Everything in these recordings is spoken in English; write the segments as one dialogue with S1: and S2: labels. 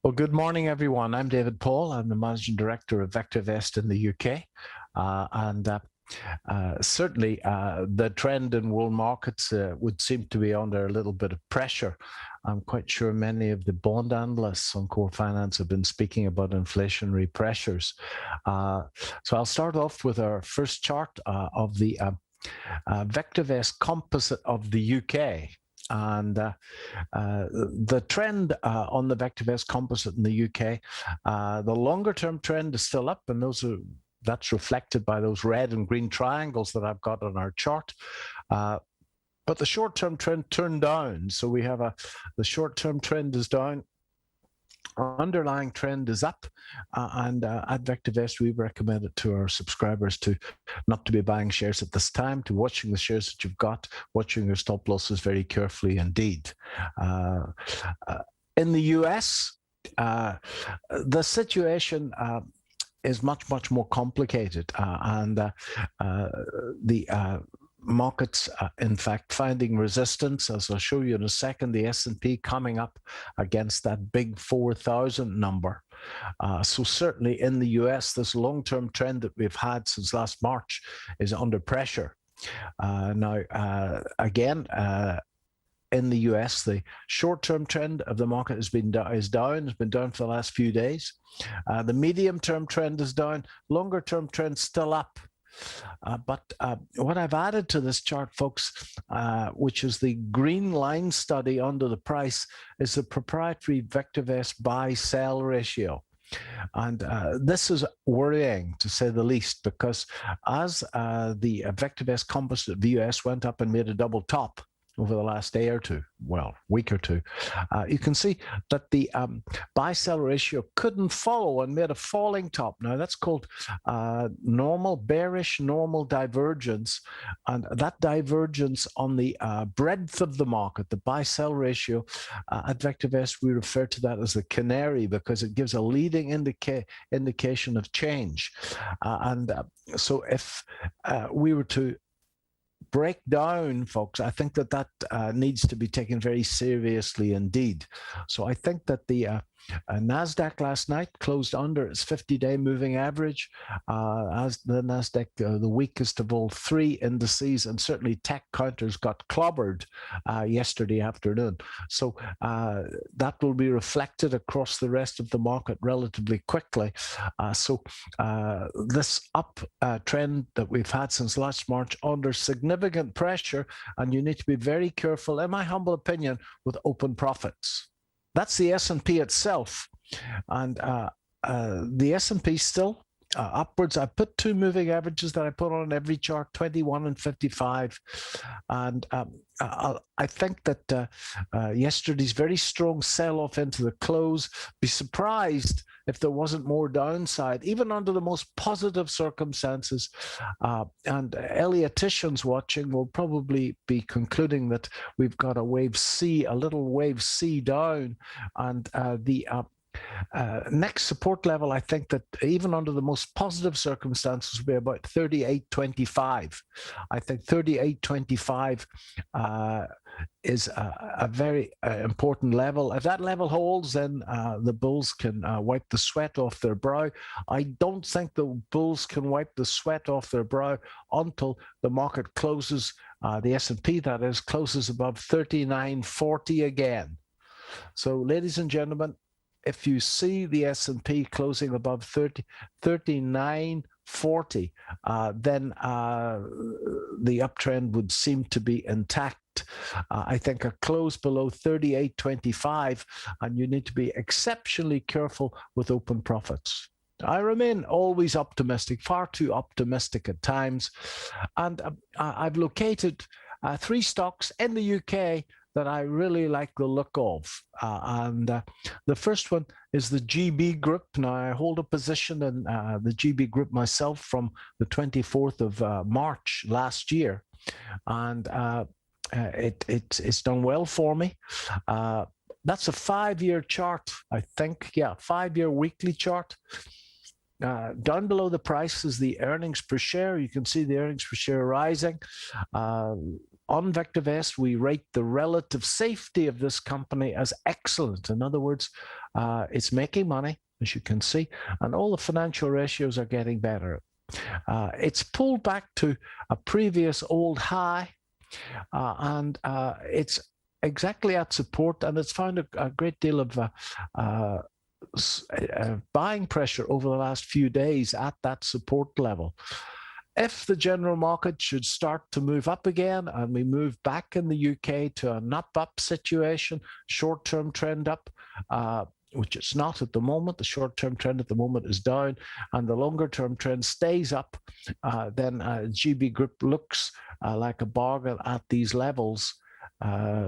S1: Well, good morning, everyone. I'm David Paul. I'm the Managing Director of VectorVest in the UK. Certainly, the trend in world markets would seem to be under a little bit of pressure. I'm quite sure many of the bond analysts on core finance have been speaking about inflationary pressures. So I'll start off with our first chart of the VectorVest composite of the UK. And the trend on the VectorVest composite in the UK, the longer term trend is still up, and that's reflected by those red and green triangles that I've got on our chart. But the short term trend turned down. So we have the short term trend is down. Our underlying trend is up, and at VectorVest, we recommend it to our subscribers to not to be buying shares at this time, to watching the shares that you've got, watching your stop losses very carefully indeed. In the US, the situation is much more complicated, and the markets, in fact, finding resistance, as I'll show you in a second. The S&P coming up against that big 4,000 number. So certainly in the US, this long-term trend that we've had since last March is under pressure. Now, again, in the US, the short-term trend of the market is down. It's been down for the last few days. The medium-term trend is down. Longer-term trend still up. But what I've added to this chart, folks, which is the green line study under the price, is the proprietary VectorVest buy-sell ratio. And this is worrying, to say the least, because as the VectorVest composite of the US went up and made a double top over the last day or two, well, week or two, you can see that the buy-sell ratio couldn't follow and made a falling top. Now, that's called bearish normal divergence. And that divergence on the breadth of the market, the buy-sell ratio, at VectorVest, we refer to that as the canary, because it gives a leading indication of change. So if we were to break down, folks, I think that needs to be taken very seriously indeed. So I think that the NASDAQ last night closed under its 50-day moving average, as the NASDAQ, the weakest of all three indices, and certainly tech counters got clobbered yesterday afternoon. So that will be reflected across the rest of the market relatively quickly. This up trend that we've had since last March under significant pressure, and you need to be very careful, in my humble opinion, with open profits. That's the S&P itself, and the S&P still upwards. I put two moving averages that I put on every chart, 21 and 55, and I think that yesterday's very strong sell-off into the close, be surprised if there wasn't more downside, even under the most positive circumstances. And Ellioticians watching will probably be concluding that we've got a wave C, a little wave C down, and the next support level, I think that even under the most positive circumstances, will be about 38.25. I think 38.25 is a very important level. If that level holds, then the bulls can wipe the sweat off their brow. I don't think the bulls can wipe the sweat off their brow until the market closes, the S&P that is, closes above 39.40 again. So, ladies and gentlemen, if you see the S&P closing above 39.40, then the uptrend would seem to be intact. I think a close below 38.25, and you need to be exceptionally careful with open profits. I remain always optimistic, far too optimistic at times, and I've located three stocks in the UK that I really like the look of. The first one is the GB Group. Now, I hold a position in the GB Group myself from the 24th of March last year. And it's done well for me. That's a 5-year chart, I think. Yeah, 5-year weekly chart. Down below the price is the earnings per share. You can see the earnings per share rising. On VectorVest, we rate the relative safety of this company as excellent. In other words, it's making money, as you can see, and all the financial ratios are getting better. It's pulled back to a previous old high, and it's exactly at support, and it's found a great deal of buying pressure over the last few days at that support level. If the general market should start to move up again and we move back in the UK to an up situation, short-term trend up, which it's not at the moment, the short-term trend at the moment is down, and the longer-term trend stays up, then GB Group looks like a bargain at these levels.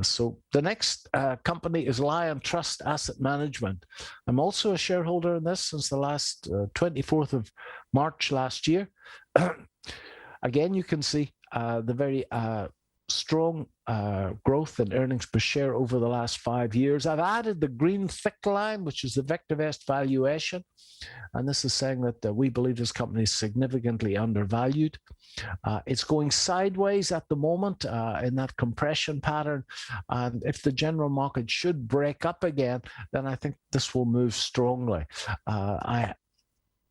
S1: So the next company is Lion Trust Asset Management. I'm also a shareholder in this since the last 24th of March last year. Again, you can see the very strong growth in earnings per share over the last 5 years. I've added the green thick line, which is the VectorVest valuation. And this is saying that we believe this company is significantly undervalued. It's going sideways at the moment in that compression pattern. And if the general market should break up again, then I think this will move strongly. I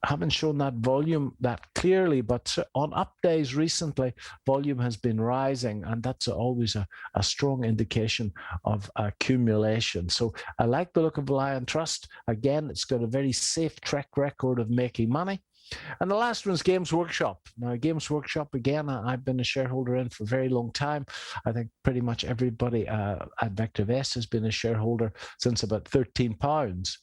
S1: haven't shown that volume that clearly, but on up days recently, volume has been rising, and that's always a strong indication of accumulation. So I like the look of Lion Trust. Again, it's got a very safe track record of making money. And the last one is Games Workshop. Now, Games Workshop, again, I've been a shareholder in for a very long time. I think pretty much everybody at VectorVest has been a shareholder since about £13.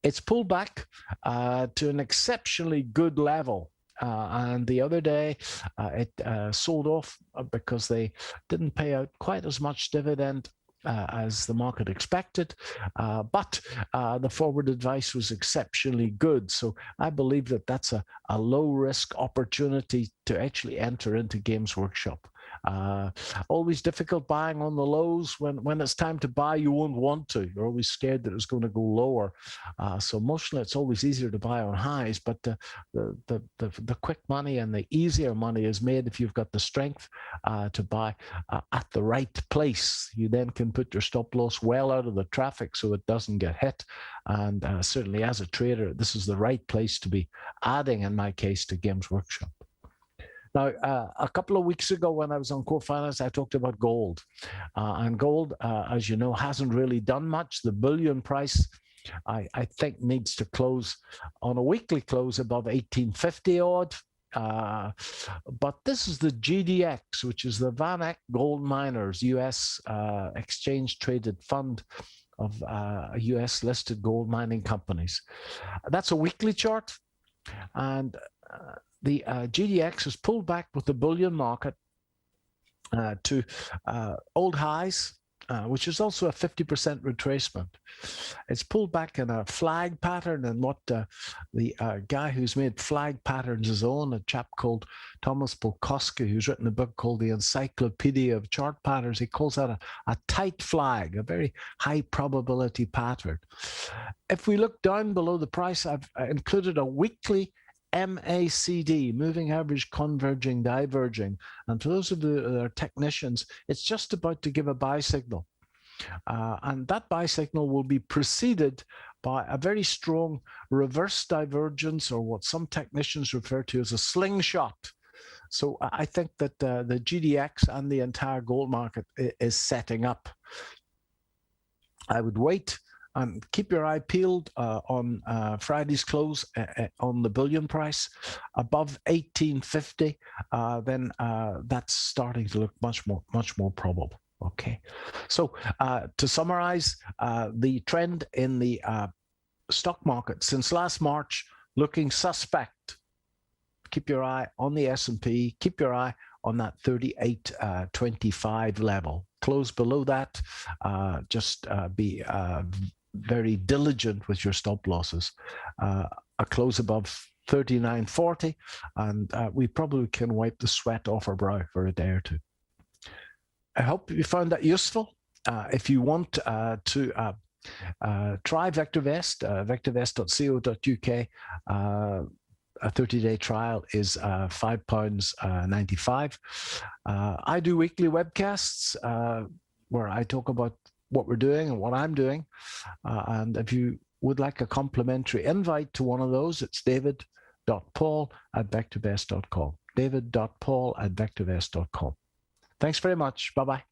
S1: It's pulled back to an exceptionally good level. And the other day, it sold off because they didn't pay out quite as much dividend as the market expected, but the forward advice was exceptionally good. So I believe that that's a low-risk opportunity to actually enter into Games Workshop. Always difficult buying on the lows. When it's time to buy, you won't want to. You're always scared that it's going to go lower. So mostly it's always easier to buy on highs, but the quick money and the easier money is made if you've got the strength to buy at the right place. You then can put your stop loss well out of the traffic so it doesn't get hit. And certainly as a trader, this is the right place to be adding, in my case, to Games Workshop. Now, a couple of weeks ago when I was on Core Finance, I talked about gold. And gold, as you know, hasn't really done much. The bullion price, I think, needs to close on a weekly close above 1850 odd. But this is the GDX, which is the Van Eck Gold Miners, US exchange-traded fund of US-listed gold mining companies. That's a weekly chart. And the GDX has pulled back with the bullion market to old highs, which is also a 50% retracement. It's pulled back in a flag pattern, and what the guy who's made flag patterns his own, a chap called Thomas Polkowski, who's written a book called The Encyclopedia of Chart Patterns, he calls that a tight flag, a very high probability pattern. If we look down below the price, I've included a weekly MACD, moving average converging diverging, and for those of the technicians, it's just about to give a buy signal, and that buy signal will be preceded by a very strong reverse divergence, or what some technicians refer to as a slingshot. So I think that the GDX and the entire gold market is setting up. I would wait and keep your eye peeled on Friday's close on the bullion price above 1850. Then that's starting to look much more probable. Okay, so to summarize, the trend in the stock market since last March looking suspect. Keep your eye on the S&P. Keep your eye on that 38.25 level. Close below that. Just be very diligent with your stop losses. A close above 39.40, and we probably can wipe the sweat off our brow for a day or two. I hope you found that useful. If you want to try VectorVest, vectorvest.co.uk, a 30-day trial is £5.95. I do weekly webcasts where I talk about what we're doing and what I'm doing. And if you would like a complimentary invite to one of those, it's david.paul@vectorvest.com. david.paul@vectorvest.com. Thanks very much. Bye-bye.